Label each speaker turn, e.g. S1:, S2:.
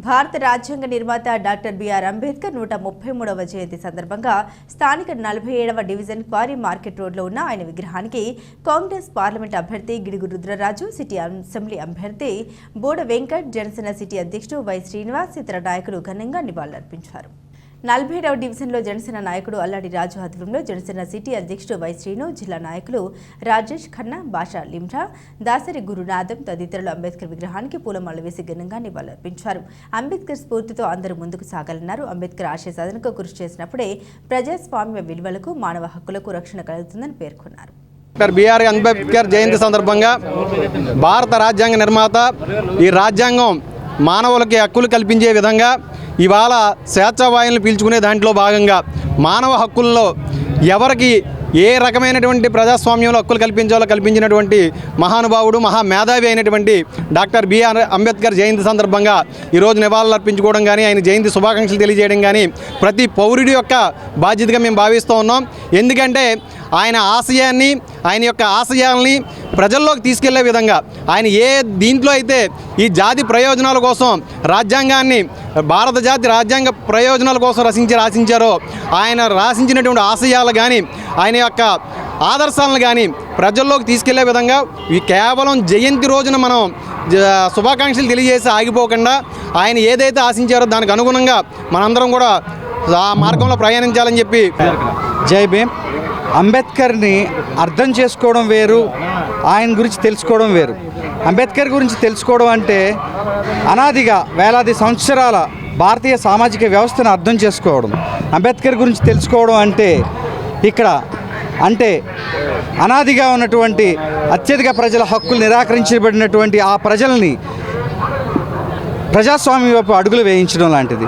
S1: భారత రాజ్యాంగ నిర్మాత డాక్టర్ బిఆర్ అంబేద్కర్ 133వ జయంతి సందర్భంగా స్థానిక 47వ డివిజన్ క్వారీ మార్కెట్ రోడ్లో ఉన్న ఆయన విగ్రహానికి కాంగ్రెస్ పార్లమెంట్ అభ్యర్థి గిడుగు రుద్రరాజు, సిటీ అసెంబ్లీ అభ్యర్థి బోడ వెంకట్, జనసేన సిటీ అధ్యక్షుడు వై శ్రీనివాస్, ఇతర నాయకులు ఘనంగా నివాళులర్పించారు. 47వ డివిజన్లో జనసేన నాయకుడు అల్లాడి రాజు ఆధ్వర్యంలో జనసేన సిటీ అధ్యక్షుడు వై శ్రీను, జిల్లా నాయకులు రాజేష్ ఖన్నా, భాషా లిమ్రా, దాసరి గురునాథం తదితరులు అంబేద్కర్ విగ్రహానికి పూలమాలలు వేసి ఘనంగా నివాళులర్పించారు. అంబేద్కర్ స్ఫూర్తితో అందరూ ముందుకు సాగాలన్నారు. అంబేద్కర్ ఆశయ సాధనకు కృషి చేసినప్పుడే ప్రజాస్వామ్య విలువలకు, మానవ హక్కులకు రక్షణ కలుగుతుందని పేర్కొన్నారు.
S2: డాక్టర్ బిఆర్ అంబేద్కర్ జయంతి సందర్భంగా భారత రాజ్యాంగ నిర్మాత ఈ రాజ్యాంగం మానవులకి హక్కులు కల్పించే విధంగా ఇవాళ స్వేచ్ఛావాయువులు పీల్చుకునే దాంట్లో భాగంగా మానవ హక్కుల్లో ఎవరికి ఏ రకమైనటువంటి ప్రజాస్వామ్యంలో హక్కులు కల్పించినటువంటి మహానుభావుడు, మహామేధావి అయినటువంటి డాక్టర్ బిఆర్ అంబేద్కర్ జయంతి సందర్భంగా ఈరోజు నివాళులు అర్పించుకోవడం కానీ, ఆయన జయంతి శుభాకాంక్షలు తెలియజేయడం కానీ ప్రతి పౌరుడి యొక్క బాధ్యతగా మేము భావిస్తూ ఉన్నాం. ఎందుకంటే ఆయన ఆశయాన్ని, ఆయన యొక్క ఆశయాల్ని ప్రజల్లోకి తీసుకెళ్లే విధంగా ఆయన ఏ దీంట్లో అయితే ఈ జాతి ప్రయోజనాల కోసం రాజ్యాంగాన్ని, భారత జాతి రాజ్యాంగ ప్రయోజనాల కోసం రాసించారో ఆయన రాసించినటువంటి ఆశయాలు కానీ, ఆయన యొక్క ఆదర్శాలను కానీ ప్రజల్లోకి తీసుకెళ్లే విధంగా ఈ కేవలం జయంతి రోజున మనం శుభాకాంక్షలు తెలియజేసి ఆగిపోకుండా ఆయన ఏదైతే ఆశించారో దానికి అనుగుణంగా మనందరం కూడా ఆ మార్గంలో ప్రయాణించాలని చెప్పి.
S3: జై భీమ్. అంబేద్కర్ని అర్థం చేసుకోవడం వేరు, ఆయన గురించి తెలుసుకోవడం వేరు. అంబేద్కర్ గురించి తెలుసుకోవడం అంటే అనాదిగా వేలాది సంవత్సరాల భారతీయ సామాజిక వ్యవస్థను అర్థం చేసుకోవడం. అంబేద్కర్ గురించి తెలుసుకోవడం అంటే అనాదిగా ఉన్నటువంటి అత్యధిక ప్రజల హక్కులు నిరాకరించబడినటువంటి ఆ ప్రజల్ని ప్రజాస్వామ్య వైపు అడుగులు వేయించడం లాంటిది.